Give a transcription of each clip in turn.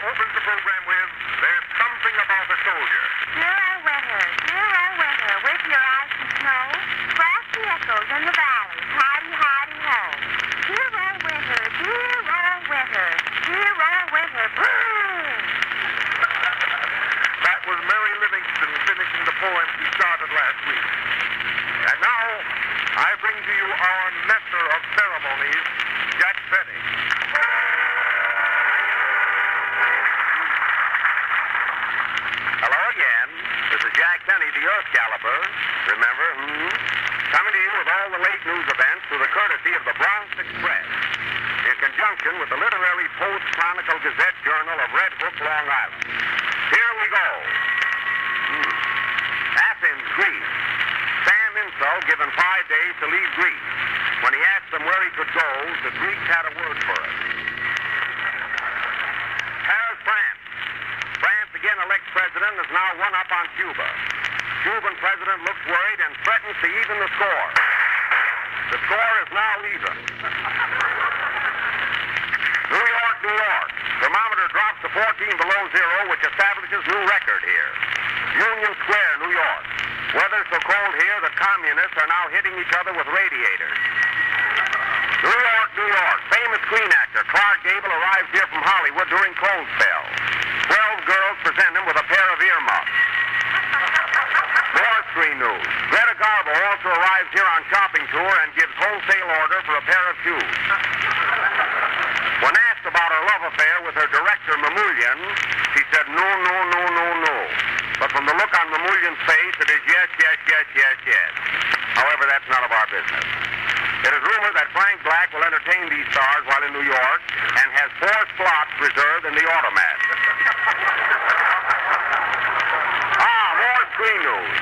opens the program with There's Something About a Soldier. Dear old winter, with your ice and snow, frosty echoes in the valleys, hidey, hidey, ho. Dear old winter, dear old winter, dear old winter, boom! That was Mary Livingston finishing the poem she started last week. And now, I bring to you our master of ceremonies, Jack Benny. Hello again. This is Jack Benny, the Earth Caliber. Remember? Coming to you with all the late news events through the courtesy of the Bronx Express, in conjunction with the literary Post-Chronicle Gazette Journal of Red Hook, Long Island. Here we go. Athens, Greece. Sam Insull given 5 days to leave Greece. When he asked them where he could go, the Greeks had a word for us. Paris, France. France again elects president and is now one up on Cuba. Cuban president looks worried and threatens to even the score. The score is now even. New York, New York. Thermometer drops to 14 below zero, which establishes new record here. Union Square, New York. Weather so cold here that communists are now hitting each other with radiators. New York, New York. Famous screen actor Clark Gable arrives here from Hollywood during cold spell. 12 girls present him with a pair of earmuffs. More screen news. Greta Garbo also arrives here on shopping tour and gives wholesale order for a pair of shoes. When asked about her love affair with her director, Mamoulian, she said no, no, no, no, no. But from the look on Mamoulian's face, it is yes, yes, yes, yes, yes. However, that's none of our business. It is rumored that Frank Black will entertain these stars while in New York and has 4 slots reserved in the automat. More screen news.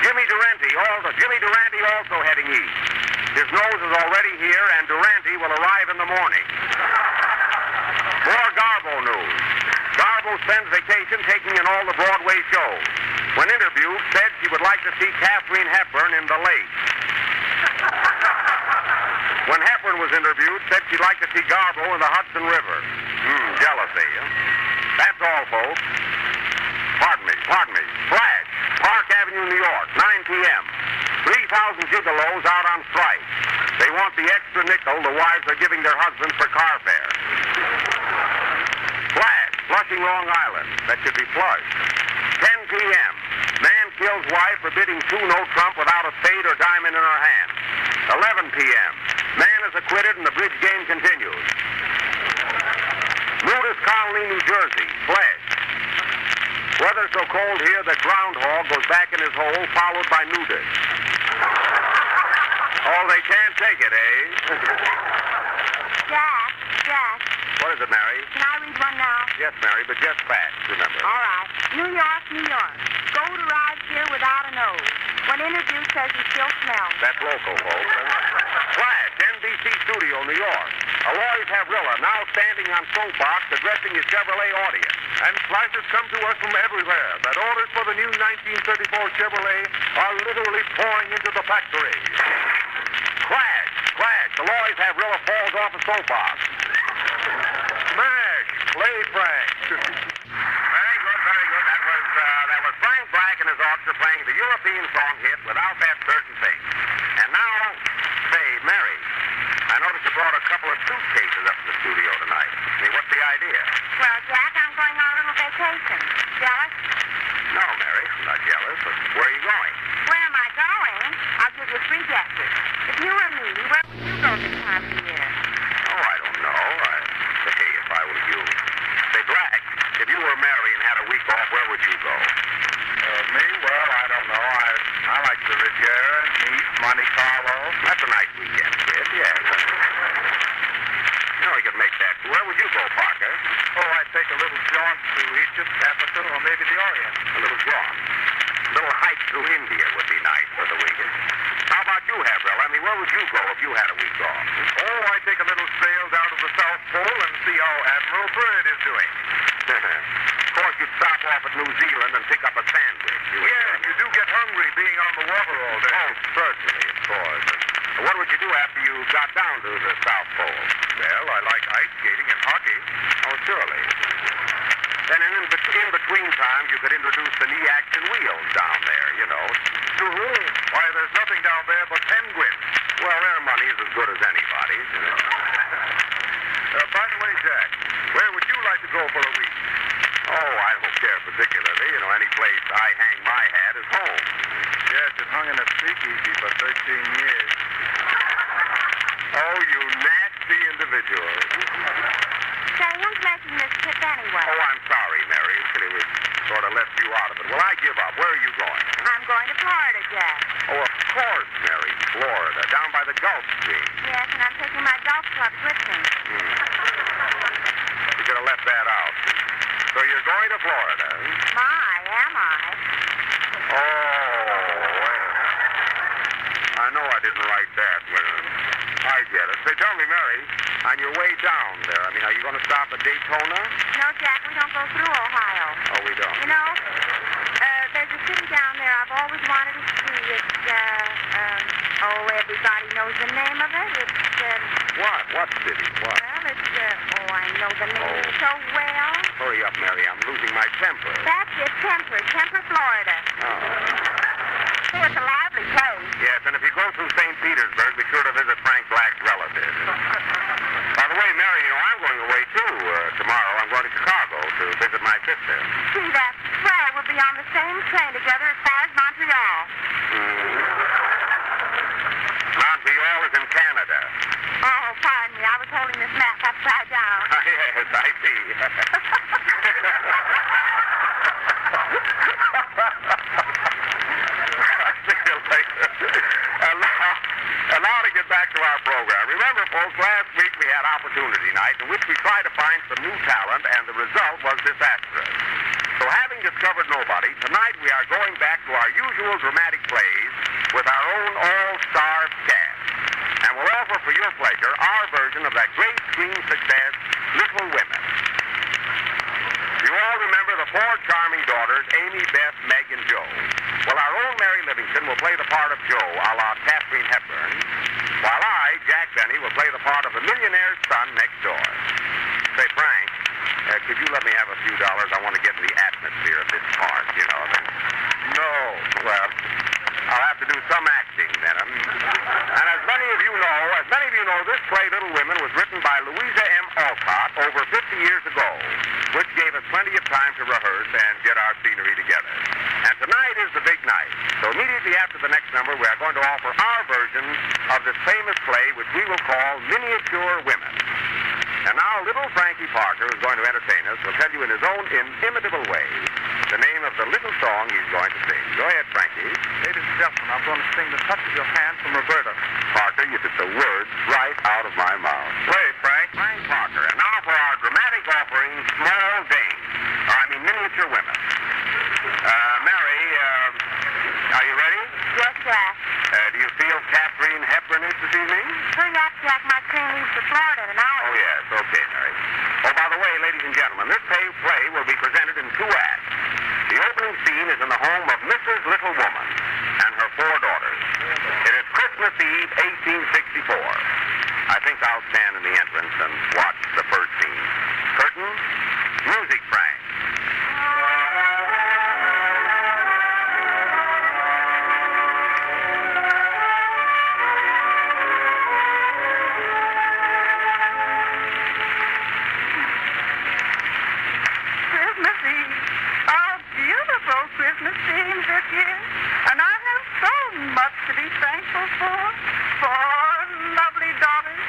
Jimmy Durante also heading east. His nose is already here, and Durante will arrive in the morning. More Garbo news. Garbo spends vacation taking in all the Broadway shows. When interviewed, said she would like to see Katharine Hepburn in The Lake. When Hepburn was interviewed, said she'd like to see Garbo in the Hudson River. Jealousy. That's all, folks. Pardon me. Flash, Park Avenue, New York, 9 p.m. 3,000 gigolos out on strike. They want the extra nickel the wives are giving their husbands for car fare. Flash, Flushing, Long Island. That should be flushed. 10 p.m. Man kills wife for bidding 2-no trump without a spade or diamond in her hand. 11 p.m. Man is acquitted and the bridge game continues. Nudist Colony, New Jersey. Flash. Weather so cold here that groundhog goes back in his hole, followed by nudist. Oh, they can't take it, eh? Jack. What is it, Mary? Can I read one now? Yes, Mary, but just fast, remember. All right. New York. Gold arrives here without a nose. When interviewed, says he still smells. That's local, folks. Flash, NBC Studio, New York. Aloys Havrilla now standing on soapbox addressing his Chevrolet audience. And flashes come to us from everywhere that orders for the new 1934 Chevrolet are literally pouring into the factory. Crash! Aloys Havrilla falls off a soapbox. Smash! Play Frank. Very good. That was Frank Black and his orchestra playing the European song hit Without That Certain Thing. And now, say, Mary, I noticed you brought a couple of suitcases up to the studio tonight. What's the idea? Well, Jack, I'm going on a little vacation. Jealous? No, Mary, I'm not jealous, but where are you going? Where am I going? I'll give you 3 guesses. If you were me, where would you go this time of year? Oh, I don't know. Say, if I were you. Say, Black, if you were Mary and had a week off, where would you go? Me? Well, I don't know. I like the Riviera, Nice, Monte Carlo. That's a nice weekend, kid, yes. You know, you could make that. Where would you go, Parker? Oh, I'd take a little jaunt to Egypt, Africa, or maybe the Orient. A little jaunt. A little hike through India would be nice for the weekend. How about you, Havril? Where would you go if you had a week off? Oh, I'd take a little sail down to the South Pole and see how Admiral Byrd is doing. Of course, you'd stop off at New Zealand and pick up a sandwich. You do get hungry being on the water all day. Oh, certainly, of course. What would you do after you got down to the South Pole? Well, I like ice skating and hockey. Oh, surely. Then in between times, you could introduce the knee action wheels down there, you know. Why, there's nothing down there but penguins. Well, their money's as good as anybody's, you know. By the way, Jack, where would you like to go for a week? Oh, I don't care particularly. You know, any place I hang my hat is home. Yes, it hung in a speakeasy for 13 years. Oh, you nasty individual. Say, who's making this trip anyway? Oh, I'm sorry, Mary. We sort of left you out of it. Well, I give up. Where are you going? I'm going to Florida, Jack. Oh, of course, Mary. Florida, down by the Gulf Stream. Yes, and I'm taking my golf clubs with me. You could have left that out. So you're going to Florida? My, am I? Oh, well. I know I didn't write that. Well, I get it. Say, tell me, Mary, on your way down there, are you going to stop at Daytona? No, Jack, we don't go through Ohio. Oh, we don't. You know, there's a city down there I've always wanted to see. It's, everybody knows the name of it. It's, What? What city? What? well, it's, I know the name so well. Hurry up, Mary. I'm losing my temper. That's it, Temper, Florida. Oh. Oh, it's a lively place. Yes, and if you go through St. Petersburg, be sure to visit Frank Black's relatives. By the way, Mary, I'm going away, too. Tomorrow I'm going to Chicago to visit my sister. See, that's swell. We'll be on the same train together as far as Montreal. Montreal is in Canada. Oh, pardon me. I was holding this map upside down. Yes, I see. And now to get back to our program. Remember, folks, last week we had Opportunity Night in which we tried to find some new talent, and the result was disastrous. So having discovered nobody, tonight we are going back to our usual dramatic plays with our own all-star cast. And we'll offer for your pleasure our version of that great screen success, Little Women. You all remember the four charming daughters, Amy, Beth, Meg, and Jo. Well, our own Mary Livingston will play the part of Jo, a la Katharine Hepburn, while I, Jack Benny, will play the part of the millionaire's son next door. Say, Frank, could you let me have a few dollars? I want to get in the atmosphere of this part, you know. No. Well, I'll have to do some acting then. And as many of you know, this play, Little Women, was written by Louisa M. Alcott over 50 years ago, which gave us plenty of time to rehearse and get our scenery together. And tonight is the big night. So immediately after the next number, we are going to offer our version of this famous play, which we will call Miniature Women. And now little Frankie Parker, who's going to entertain us, will tell you in his own inimitable way the name of the little song he's going to sing. Go ahead, Frankie. Ladies and gentlemen, I'm going to sing The Touch of Your Hand from Roberta. Parker, you took the words right out of my mouth. Play, Frank. Frank Parker. And now for our dramatic offering, Small Dames. Miniature Women. Mary, are you ready? Yes, Jack. Do you feel Katharine Hepburn-ish this evening? Hurry up, Jack. My train leaves for Florida in an hour. Oh, yes. Okay, Mary. Oh, by the way, ladies and gentlemen, this play will be presented in two acts. The opening scene is in the home of Mrs. Little Woman and her four daughters. It is Christmas Eve, 1864. I think I'll stand in the entrance and watch the first scene. Curtain, music, Frank. Christmas Eve. Oh, beautiful Christmas scene this year. And I have so much to be thankful for. Four lovely daughters.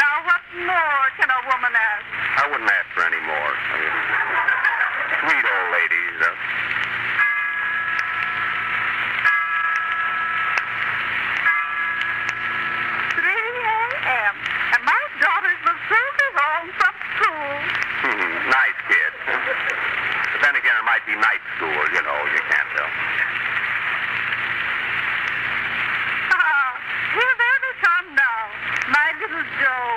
Now what more can a woman ask? I wouldn't ask for any more. Sweet old ladies. 3 a.m. And my daughters will soon be home from school. Nice kid. But then again, it might be night school, you know. You can't tell. Here they come now. My little Joe,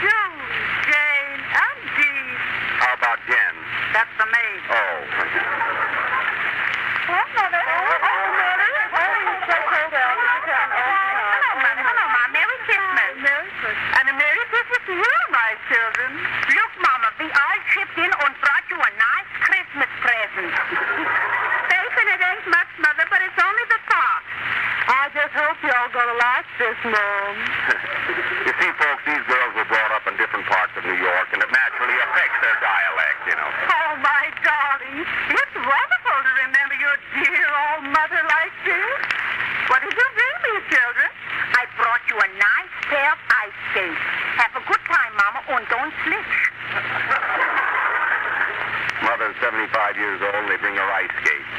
Jude, Jane, and Dee. How about Jen? That's the maid. Oh. Hello, Mother. Hello, Mother. Hello, Mother. Hello, Mom. Merry Christmas. Merry Christmas. And a Merry Christmas to you, my children. Look, Mama, we all chipped in and brought you a nice Christmas kind of like this, Mom. You see, folks, these girls were brought up in different parts of New York, and it naturally affects their dialect, you know. Oh, my darling. It's wonderful to remember your dear old mother like this. What did you bring me, children? I brought you a nice pair of ice skates. Have a good time, Mama, and don't slip. Mother's 75 years old, and they bring her ice skates.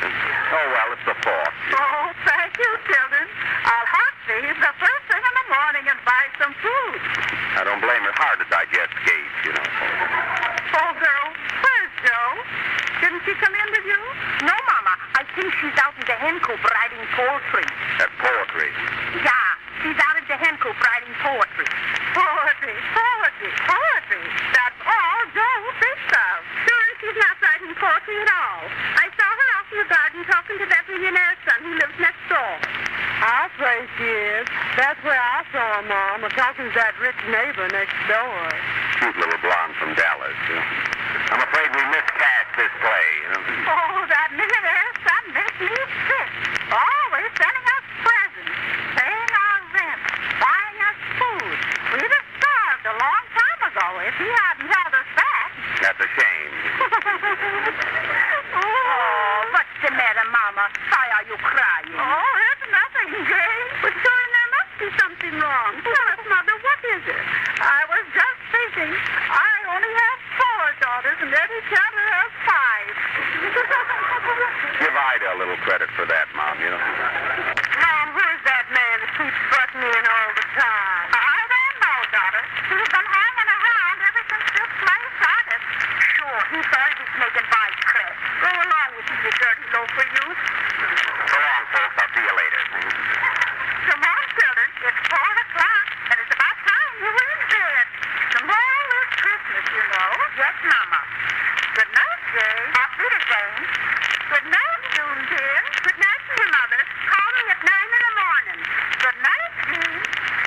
Oh, well, it's the thought. Oh, thank you, children. I'll hot these the first thing in the morning and buy some food. I don't blame her. It's hard to digest skates, you know. Oh, girl, where's Joe? Didn't she come in with you? No, Mama. I think she's out in the hen coop writing poetry. That poetry. Yeah, she's out in the hen coop writing poetry. Poetry, poetry, poetry. That's all Joe thinks of. Sure, she's not writing poetry at all. I saw her out in the garden talking to that millionaire son who lives next door. I'll say she is. That's where I saw her, Mom, talking to that rich neighbor next door. Cute little blonde from Dallas. You know. I'm afraid we miscast this play. You know. Oh, that millionaire son makes me sick. Always sending us presents, paying our rent, buying us food. We'd have starved a long time ago if he hadn't held us back. That's a shame. Oh, what's the matter, Mama? Why are you crying? Oh, it's nothing, Jane. But Joey, there must be something wrong. Tell us, Mother, what is it? I was just thinking. I only have 4 daughters, and Eddie Chandler has 5. Give Ida a little credit for that, Mom, you know. Mom, who's that man that keeps butting in all the time? I don't know, daughter. He's been hanging around ever since this play started. Sure, he's always making wisecracks. Go along with you, you dirty loafer, you. So long, folks. I'll see you later. Come on, children. It's 4 o'clock, and it's about time you were in bed. Tomorrow is Christmas, you know. Yes, Mama. Good night, Jane. Happy to Jane. Good night, June, dear. Good night to your mother. Call me at 9 in the morning. Good night, June.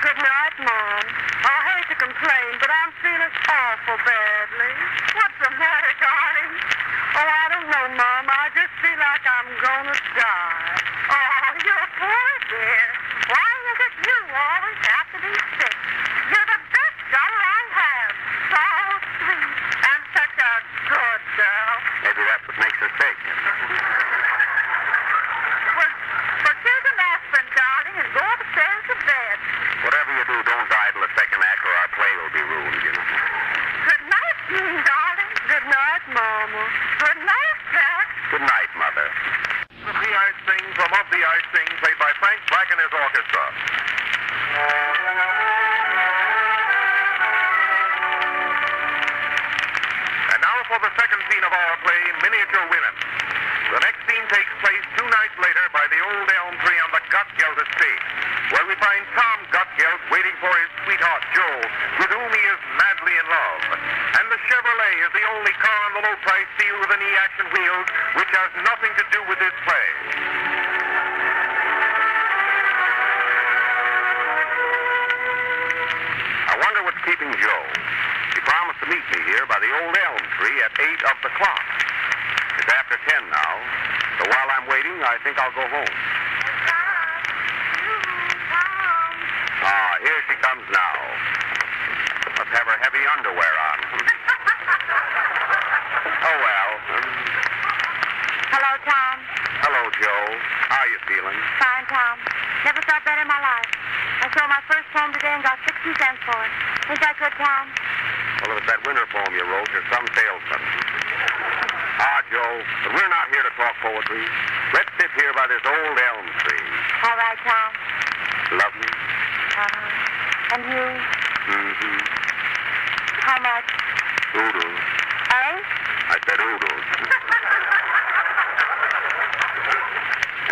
Good night, Mom. I hate to complain, but I'm feeling awful badly. What's the matter, darling? Oh, I don't know, Mom. I just feel like I'm gonna die. Oh, you're poor, dear. Why is it you always have to be sick? You're the best daughter I have. So sweet. And such a good girl. Maybe that's what makes her sick. Well, take an aspirin, darling, and go upstairs to bed. Whatever you do, don't die till the second act or our play will be ruined, you know. Good night, June, darling. Good night, Mama. Good night, Jack. Good night, Mother. The Ice Thing from Of the Ice Thing, played by Frank Black and his orchestra. And now for the second scene of our play, Miniature Women. The next scene takes place 2 nights later by the old elm tree on the Gutgeld estate, where we find Tom Gutgeld waiting for his sweetheart, Joe, with whom he is madly in love. And the Chevrolet is the only car on the low-price deal with any action wheels, which has nothing to do with this play. I wonder what's keeping Joe. He promised to meet me here by the old elm tree at 8 of the clock. It's after 10 now, so while I'm waiting, I think I'll go home. Ah, here she comes now. Must have her heavy underwear on. Oh, well. Hello, Tom. Hello, Joe. How are you feeling? Fine, Tom. Never felt better in my life. I sold my first poem today and got 60 cents for it. Ain't that good, Tom? Well, if it's that winter poem you wrote, you're some salesman. Ah, Joe, but we're not here to talk poetry. Let's sit here by this old elm tree. All right, Tom. Love me? And you? Mm-hmm. How much? Oodles. Eh? I said oodles.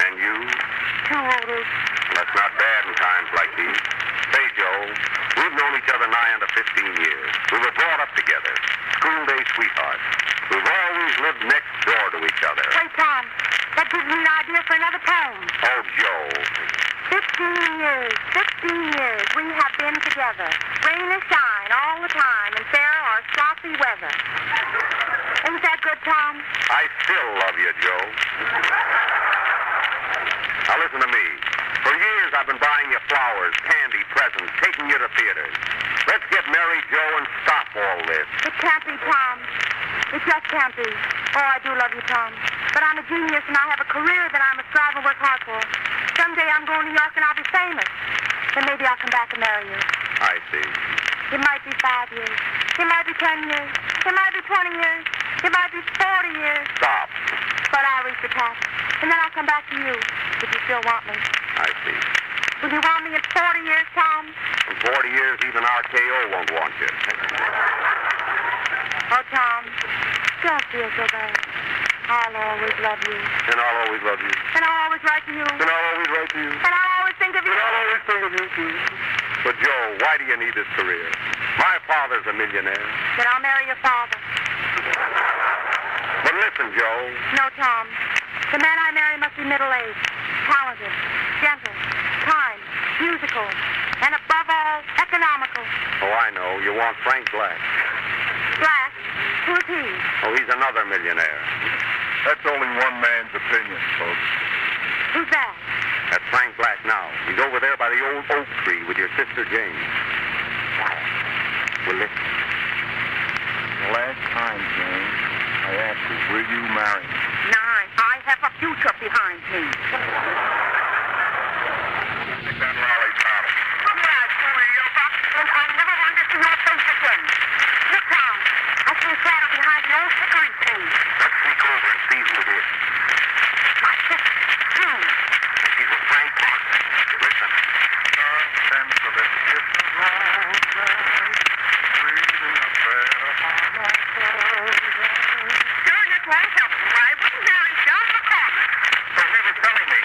And you? 2 oodles. That's not bad in times like these. Say, Joe, we've known each other nigh under 15 years. We were brought up together. School day sweethearts. We've always lived next door to each other. Hey, Tom, that gives me an idea for another poem. Oh, Joe. 15 years, 16 years, we have been together. Rain or shine, all the time, in fair or sloppy weather. Ain't that good, Tom? I still love you, Joe. Now listen to me. For For years I've been buying you flowers, candy, presents, taking you to theaters. Let's get married, Joe, and stop all this. It can't be, Tom. It just can't be. Oh, I do love you, Tom. But I'm a genius, and I have a career that I must strive and work hard for. Someday I'm going to New York, and I'll be famous. Then maybe I'll come back and marry you. I see. It might be 5 years. It might be 10 years. It might be 20 years. It might be 40 years. Stop. But I'll reach the top. And then I'll come back to you, if you still want me. I see. Will you want me in 40 years, Tom? In 40 years, even RKO won't want you. Oh, Tom, don't feel so bad. I'll always love you. And I'll always love you. And I'll always write to you. And I'll always write to you. And I'll always think of you. And I'll always think of you, too. But, Joe, why do you need this career? My father's a millionaire. Then I'll marry your father. But listen, Joe. No, Tom. The man I marry must be middle-aged, talented, gentle, kind, musical, and above all, economical. Oh, I know. You want Frank Black. Black? Who's he? Oh, he's another millionaire. That's only one man's opinion, folks. Who's that? That's Frank Black now. He's over there by the old oak tree with your sister Jane. Quiet. Well, listen. The last time, Jane, I asked you, will you marry me? Nine. I have a future behind me. Take that lolly bottle. Yes, Julieta, and I'll never want to see your face again. Look, Tom. I see a shadow behind the old hickory tree. Let's sneak over and see who it is. My sister, June. She's with Frank Black. Listen. Sure, this won't help you. I wouldn't marry John McCormick. So he was telling me.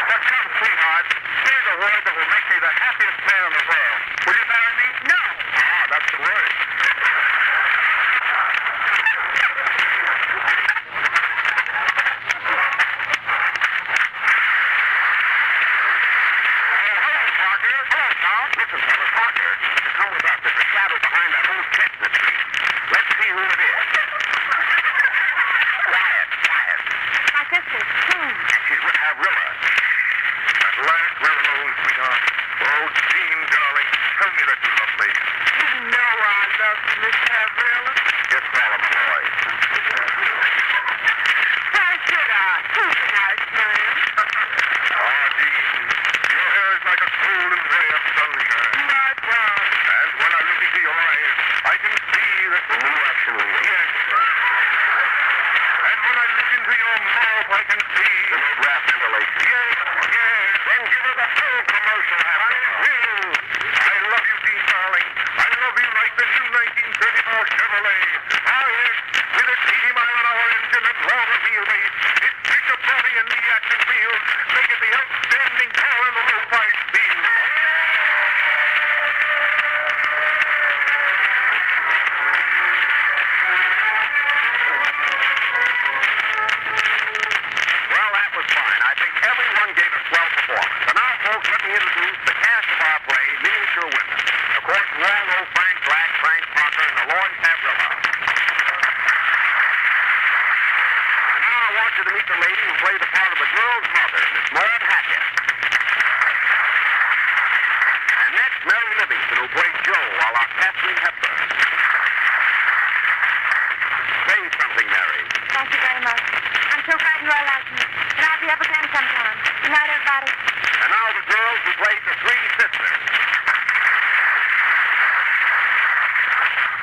Now come, sweetheart. Here's a word that will make me the happiest man in the world. Will you marry me? No. Ah, that's the word. Hello, Parker. Hello, Tom. Listen, fella, Parker. Come with us. There's a shadow behind that old chestnut tree. Let's see who it is. Quiet, quiet. My sister, June. She's with Avrilla. At last we're alone, sweetheart. Oh, Jean, darling, tell me that you love me. You know I love you, Miss Avrilla. Just call him boy. Why should I? Who's a nice man? Ah, Jean, your hair is like a golden ray of sunshine. My darling. And when I look into your eyes, I can see that... New action wheel. Yes. And when I look into your mouth, I can see... The new draft ventilation. Yes, yes. Then give her the full commercial I happening. will. I love you, Jean, darling. I love you like the new 1934 Chevrolet. Ah, yes, with its 80-mile-an-hour engine and broader wheelbase, its bigger body and knee action wheels make it the outstanding car in the low-price field. Well, that was fine. I think everyone gave a swell performance. And now, folks, let me introduce the cast of our play, Miniature Women. Of course, you all know Frank Black, Frank Parker, and the Lord Avrilla. And now I want you to meet the lady who played the part of the girl's mother, Miss Maud Hackett. And next, Mary Livingston, who played Joe, a la Kathleen Hepburn. Say something, Mary. Thank you very much. I'm so glad you all like me. And I'll be up again sometime. Good night, everybody. And now the girls who played the three sisters.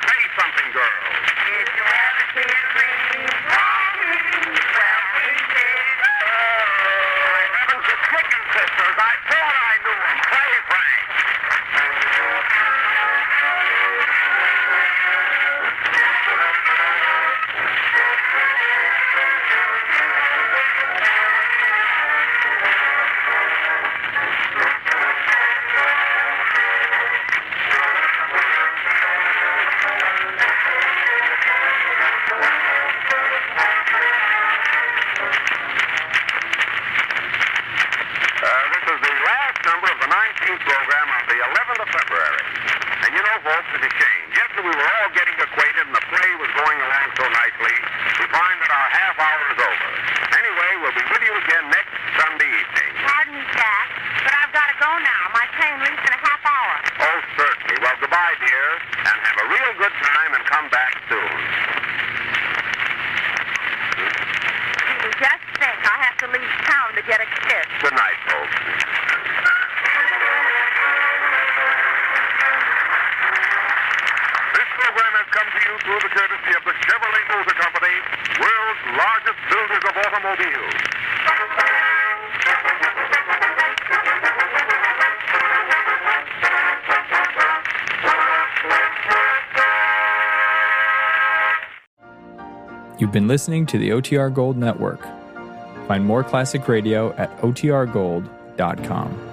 Say something, girls. Did you ever see a dream? Well, we did. My heavens, the chicken sisters. I thought I knew them. Play, Frank. builders of automobiles. You've been listening to the OTR Gold Network. Find more classic radio at otrgold.com.